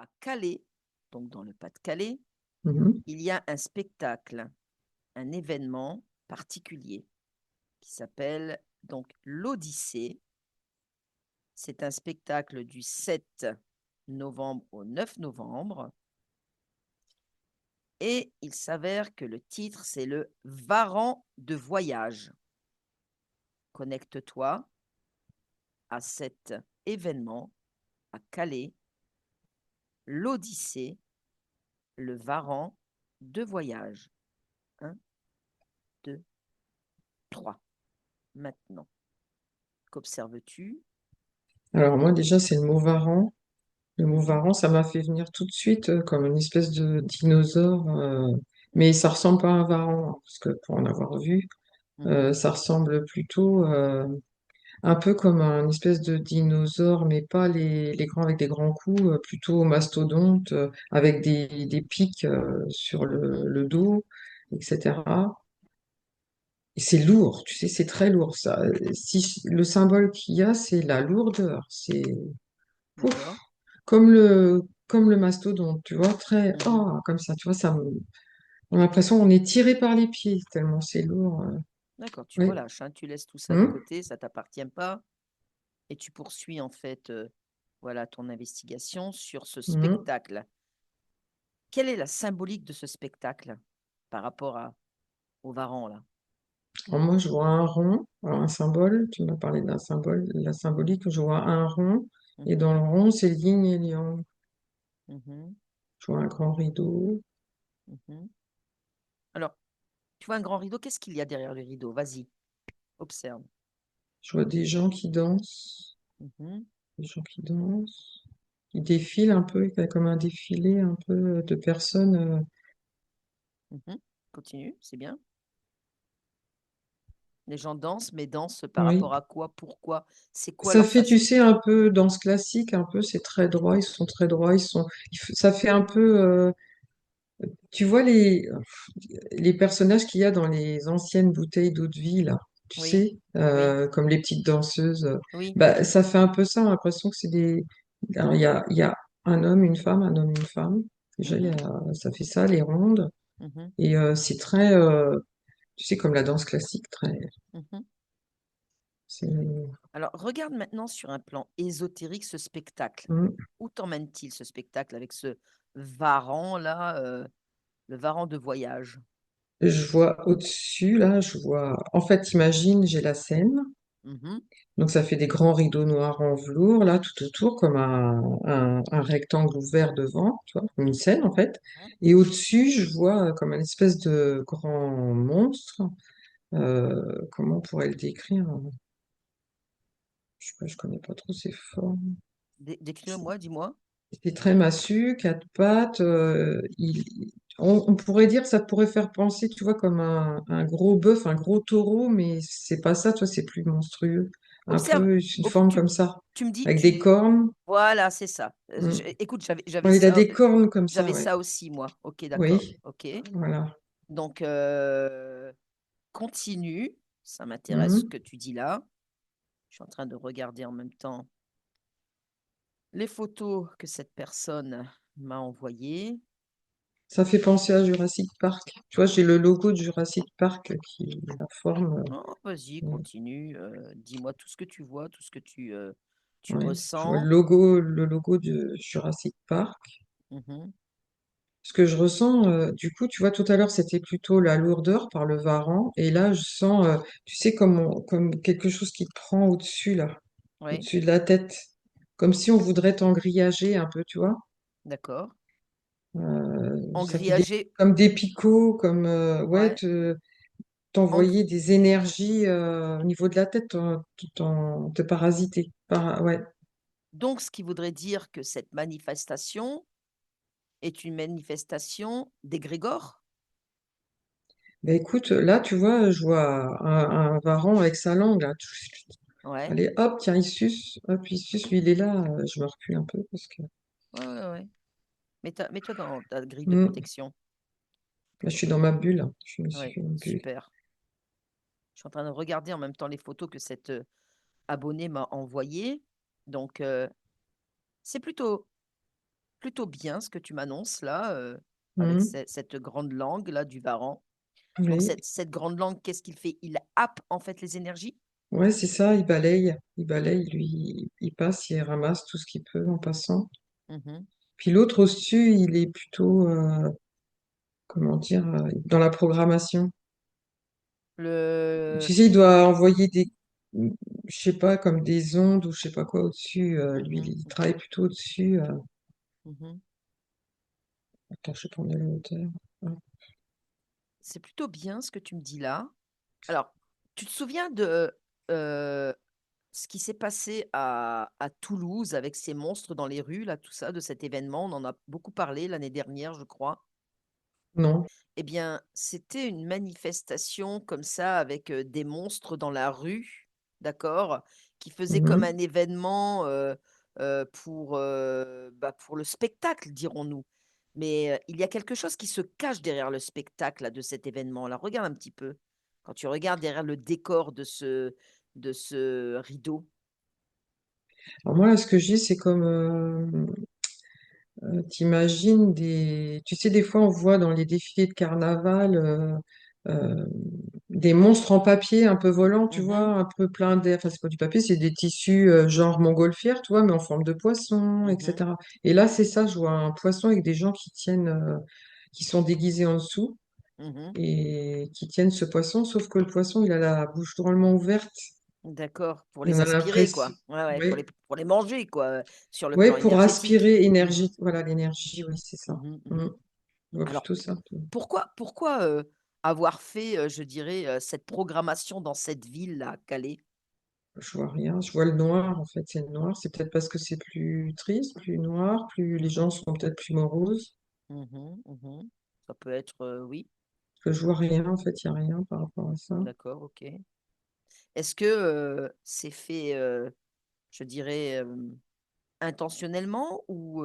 à Calais, donc dans le Pas-de-Calais, Mhm. il y a un spectacle, un événement particulier qui s'appelle donc l'Odyssée. C'est un spectacle du 7 novembre au 9 novembre. Et il s'avère que le titre, c'est le Varan de voyage. Connecte-toi à cet événement à Calais, l'Odyssée, le Varan de voyage. Un, 2, 3. Maintenant, qu'observes-tu? Alors moi déjà, c'est le mot varan. Le mot Mhm, varan, ça m'a fait venir tout de suite comme une espèce de dinosaure, mais ça ressemble pas à un varan, hein, parce que pour en avoir vu, mhm. ça ressemble plutôt un peu comme un espèce de dinosaure, mais pas les grands avec des grands coups, plutôt mastodonte, avec des pics sur Mhm. le dos, etc. Et c'est lourd, tu sais, c'est très lourd ça. Si le symbole qu'il y a, c'est la lourdeur, c'est D'accord. ouf, comme le mastodonte, tu vois, très Mhm. comme ça, tu vois, on a l'impression qu'on est tiré par les pieds tellement c'est lourd. D'accord, tu Oui. relâches, hein, tu laisses tout ça de Hum, côté, ça t'appartient pas, et tu poursuis en fait, voilà, ton investigation sur ce hum. spectacle. Quelle est la symbolique de ce spectacle par rapport au Varan là? Alors moi, je vois un rond, alors un symbole, tu m'as parlé d'un symbole, la symbolique, je vois un rond, et dans le Mhm, rond, c'est yin et yang. mhm, Je vois un grand rideau, mhm. Alors, tu vois un grand rideau, qu'est-ce qu'il y a derrière le rideau? Vas-y, observe. je vois des gens qui dansent, Mhm, des gens qui dansent, qui défilent un peu, il y a comme un défilé un peu de personnes. mhm. Continue, c'est bien. Les gens dansent, mais dansent par Oui. rapport à quoi? Pourquoi? C'est quoi Ça leur fait, tu façon? sais, un peu danse classique, un peu, c'est très droit, ils sont très droits, ça fait un peu, tu vois les personnages qu'il y a dans les anciennes bouteilles d'eau de vie, là, tu Oui, sais, oui, comme les petites danseuses, oui. bah, ça fait un peu ça, on a l'impression que c'est des, alors, il y a un homme, une femme, un homme, une femme, déjà, Mhm, ça fait ça, les rondes, mhm, et c'est très, tu sais, comme la danse classique, très, mhm. c'est, Alors, regarde maintenant sur un plan ésotérique ce spectacle. hmm. Où t'emmène-t-il ce spectacle avec ce Varan là, le Varan de voyage? Je vois au-dessus, là, en fait, imagine, j'ai la scène. Mhm, Donc ça fait des grands rideaux noirs en velours, là, tout autour, comme un rectangle ouvert devant, tu vois, comme une mhm, scène en fait. mhm. Et au-dessus, je vois comme un espèce de grand monstre. Comment on pourrait le décrire? Je sais pas, je connais pas trop ses formes. Décris-le-moi, dis-moi. C'est très massu, quatre pattes. On pourrait dire, ça pourrait faire penser, tu vois, comme un gros bœuf, un gros taureau, mais c'est pas ça, tu vois, c'est plus monstrueux. Un Observe. peu une forme Tu, comme ça, tu me dis, avec des cornes. voilà, c'est ça. Mm. Écoute, Ouais, il a des cornes comme ça, j'avais ouais. ça aussi, moi. Ok, d'accord. Oui, Ok. voilà. Donc, continue. Ça m'intéresse ce Mhm. que tu dis là. Je suis en train de regarder en même temps les photos que cette personne m'a envoyées. Ça fait penser à Jurassic Park. Tu vois, j'ai le logo de Jurassic Park qui la forme. Oh, vas-y, continue. Dis-moi tout ce que tu vois, tout ce que tu Ouais. Je vois ressens. le logo de Jurassic Park. Mhm, Ce que je ressens, du coup, tu vois, tout à l'heure, c'était plutôt la lourdeur par le varan. Et là, je sens, tu sais, comme quelque chose qui te prend au-dessus, là, oui, au-dessus de la tête. Comme si on voudrait t'engrillager un peu, tu vois. d'accord. Ça fait Engrillagé, comme des picots, comme, ouais, ouais. Engri- t'envoyer des énergies au niveau de la tête, te parasiter. Ouais. Donc, ce qui voudrait dire que cette manifestation est une manifestation d'égrégore? Ben écoute, là, tu vois, je vois un varan avec sa langue, là. Ouais, Allez, hop, tiens, il suce. Hop, il suce. Lui, il est là. Je me recule un peu parce que ouais, ouais, ouais. Mets-toi dans ta grille de Hmm. protection. Là, je suis dans ma bulle. Je me suis Oui, fait une bulle. super. Je suis en train de regarder en même temps les photos que cette abonnée m'a envoyées. Donc, c'est plutôt plutôt bien ce que tu m'annonces là, avec Mhm. cette grande langue là du Varan. Donc Oui, cette grande langue, qu'est-ce qu'il fait? Il happe en fait les énergies? ouais, c'est ça, il balaye, lui, il passe, il ramasse tout ce qu'il peut en passant. Mhm. Puis l'autre au-dessus, il est plutôt, comment dire, dans la programmation. Le... Tu sais, il doit envoyer des, je sais pas, comme des ondes ou je sais pas quoi au-dessus. Lui, Mhm, il travaille plutôt au-dessus. mhm. Attends, je sais pas, on est à la hauteur. Ah, C'est plutôt bien ce que tu me dis là. Alors, tu te souviens de euh, ce qui s'est passé à Toulouse avec ces monstres dans les rues, là, tout ça, de cet événement? On en a beaucoup parlé l'année dernière, je crois. non. Eh bien, c'était une manifestation comme ça avec, des monstres dans la rue, d'accord? Qui faisait comme Mhm. un événement, pour le spectacle, dirons-nous. Mais, il y a quelque chose qui se cache derrière le spectacle là, de cet événement-là. Regarde un petit peu. Quand tu regardes derrière le décor de ce rideau. Alors moi, là, ce que j'ai, c'est comme, t'imagines des... Tu sais, des fois, on voit dans les défilés de carnaval euh, des monstres en papier un peu volants, tu vois, Mmh. un peu plein d'air. Enfin, c'est pas du papier, c'est des tissus genre montgolfière, tu vois, mais en forme de poisson, Mmh. etc. Et là, c'est ça, je vois un poisson avec des gens qui tiennent, qui sont déguisés en dessous Mmh. et qui tiennent ce poisson, sauf que le poisson, il a la bouche drôlement ouverte D'accord, pour et on les a aspirer l'impression... quoi. Ouais, ouais, Oui, pour les manger quoi, sur le plan ouais, pour énergétique. aspirer Mmh. énergie, voilà, l'énergie, oui, c'est ça. Mmh Mm. mh. Je vois Alors plutôt ça. pourquoi, avoir fait, je dirais, cette programmation dans cette ville-là, Calais? Je vois rien. Je vois le noir, en fait, c'est le noir. C'est peut-être parce que c'est plus triste, plus noir, plus les gens Mmh. sont peut-être plus moroses. Mmh. Mmh. Ça peut être, oui, Que je vois rien, en fait, il n'y a rien par rapport à ça. d'accord, OK. Est-ce que, c'est fait, je dirais, intentionnellement ou,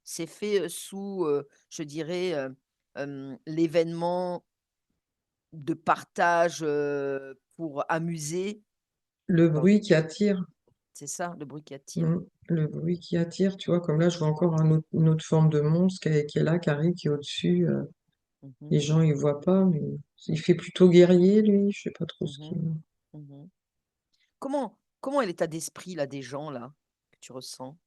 c'est fait, sous, je dirais, l'événement de partage, pour amuser? Le Dans bruit qui attire, C'est ça, le bruit qui attire? mm, le bruit qui attire, tu vois, comme là, je vois encore une autre forme de monstre qui est là, qui arrive, qui est au-dessus. Mmh. Les gens, ils voient pas, mais il fait plutôt guerrier, lui. Je sais pas trop ce Mmh. qu'il... Mmh. Comment est l'état d'esprit là des gens là, que tu ressens?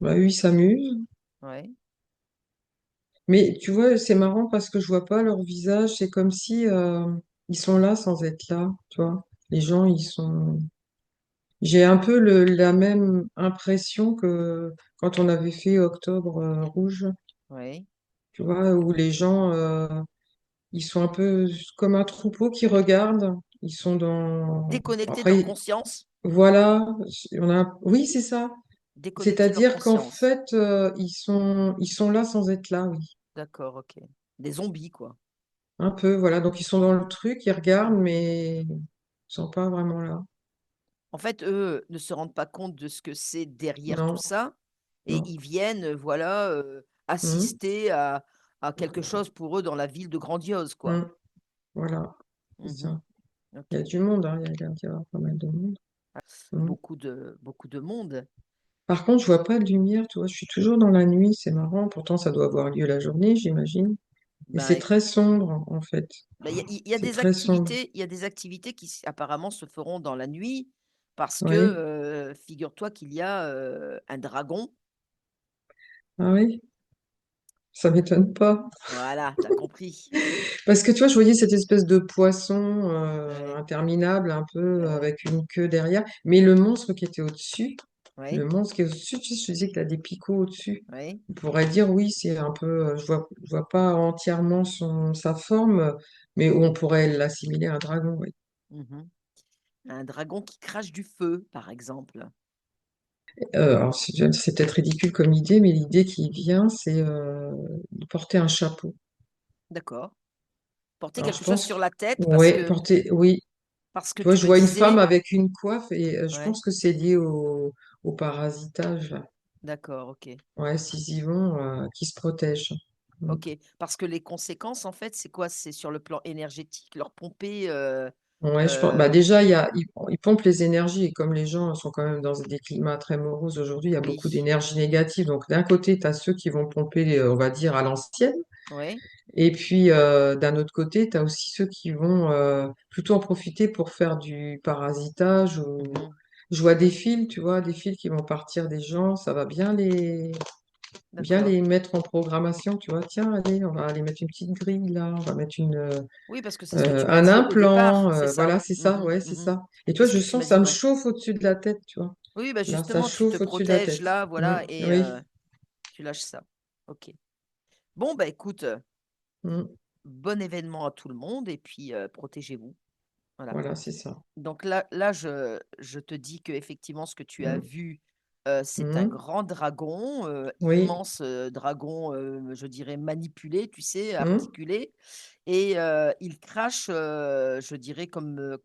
Bah, lui, il s'amuse. Ouais. Mais tu vois, c'est marrant parce que je vois pas leur visage. C'est comme si ils sont là sans être là, tu vois. Les gens, ils sont... J'ai un peu la même impression que quand on avait fait Octobre Rouge, Ouais. tu vois, où les gens, ils sont un peu comme un troupeau qui regarde. Ils sont dans... Déconnectés de leur Après, conscience? voilà, on a... Oui, c'est ça. Déconnectés de leur C'est-à-dire qu'en conscience. fait, ils sont là sans être là, oui. D'accord, OK. Des zombies quoi. Un peu, voilà. Donc, ils sont dans le truc, ils regardent, mais ils sont pas vraiment là. En fait, eux, ne se rendent pas compte de ce que c'est derrière tout Non, ça et non. ils viennent, voilà, Hum, assister à quelque chose pour eux dans la ville de grandiose quoi. hum. Voilà, c'est Mmh. ça. Il y a OK. du monde, hein, il y a l'air d'y avoir pas mal de monde. Hum. Beaucoup de monde. Par contre, je vois pas de lumière, tu vois, je suis toujours dans la nuit, c'est marrant. Pourtant, ça doit avoir lieu la journée, j'imagine. Et Ben, c'est très sombre, en fait. bah, il y a C'est des très sombre. activités qui apparemment se feront dans la nuit parce que, Oui. figure-toi qu'il y a, un dragon. Ah oui, ça m'étonne pas. Voilà, tu as compris. Parce que tu vois, je voyais cette espèce de poisson Ouais, interminable, un peu ouais, avec une queue derrière. Mais le monstre qui était au-dessus, ouais, le monstre qui est au-dessus, tu sais, je te disais qu'il a des picots au-dessus. ouais. On pourrait dire, oui, c'est un peu, je vois pas entièrement sa forme, mais on pourrait l'assimiler à un dragon, oui. Mmh. Un dragon qui crache du feu, par exemple. Alors, c'est peut-être ridicule comme idée, mais l'idée qui vient, c'est de porter un chapeau. D'accord. Porter Alors, je quelque chose pense, sur la tête ouais, porter, oui. parce que Tu vois, tu je me vois une femme disais avec une coiffe et je ouais, pense que c'est lié au parasitage, là. d'accord, OK. Ouais, s'ils y vont, qui se protègent. Mm. OK. Parce que les conséquences, en fait, c'est quoi? C'est sur le plan énergétique, leur pomper, Ouais, je pense. Bah Euh, déjà, ils pompent les énergies et comme les gens sont quand même dans des climats très moroses aujourd'hui, il y a beaucoup oui, d'énergie négative. Donc d'un côté, tu as ceux qui vont pomper, on va dire, à l'ancienne. oui, Et puis d'un autre côté, tu as aussi ceux qui vont plutôt en profiter pour faire du parasitage ou mhm, je vois des fils, tu vois, des fils qui vont partir des gens, ça va bien d'accord. les mettre en programmation, tu vois. Tiens, allez, on va aller mettre une petite grille là, on va mettre Oui, parce que c'est ce que tu m'as un dit au départ, implant, c'est ça. voilà, c'est ça, Mhm, ouais, c'est mhm. ça. Et C'est toi, ce je que tu m'as sens, ça dit, me ouais. chauffe au-dessus de la tête, tu vois. Oui, bah Là, ça justement, tu te chauffe au-dessus de la protèges tête. là, Mm, voilà, et oui, tu lâches ça. Ok. Bon, bah écoute, mm, bon événement à tout le monde et puis protégez-vous. Voilà. voilà, c'est ça. Donc là je te dis que effectivement ce que tu as Mm, vu, c'est un mm, grand dragon, oui, immense, dragon, je dirais manipulé, tu sais, mm, articulé et il crache, je dirais comme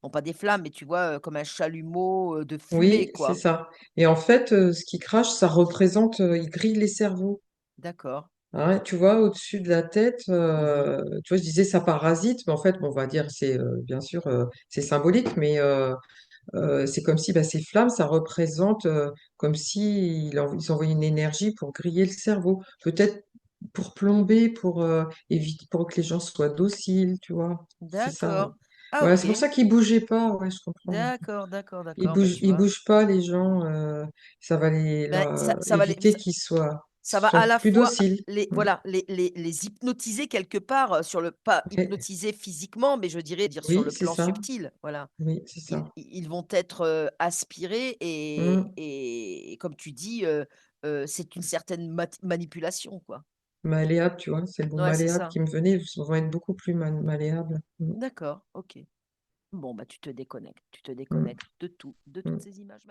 bon pas des flammes, mais tu vois, comme un chalumeau, de fumée, oui, c'est quoi. ça. Et en fait, ce qui crache, ça représente, il grille les cerveaux. D'accord. Hein, tu vois, au-dessus de la tête, Mmh. tu vois, je disais ça parasite, mais en fait, bon, on va dire, c'est bien sûr, c'est symbolique, mais c'est comme si bah, ces flammes, ça représente comme si ils envoyaient une énergie pour griller le cerveau, peut-être pour plomber, pour éviter, pour que les gens soient dociles, tu vois. C'est ça. D'accord. Ah Ouais, c'est pour OK. ça qu'ils bougeaient pas. Ouais, je comprends. D'accord, d'accord, d'accord, bah, tu Ils vois? bougent pas, les gens. Ça va Ben, ça va les éviter qu'ils soient, ça va à sont la plus fois dociles. les Mm. voilà, les hypnotiser quelque part, sur le pas Ouais. hypnotiser physiquement, mais je dirais dire sur Oui, le c'est plan ça. subtil, voilà. Oui, c'est ça. Ils vont être, aspirés Mm. et comme tu dis, c'est une certaine manipulation, quoi. Malléable, tu vois, c'est le mot Ouais, c'est malléable ça. qui me venait. Ils vont être beaucoup plus malléables. Mm. D'accord, OK. Bon, bah, tu te Mm. déconnectes de tout, de toutes Mm. ces images.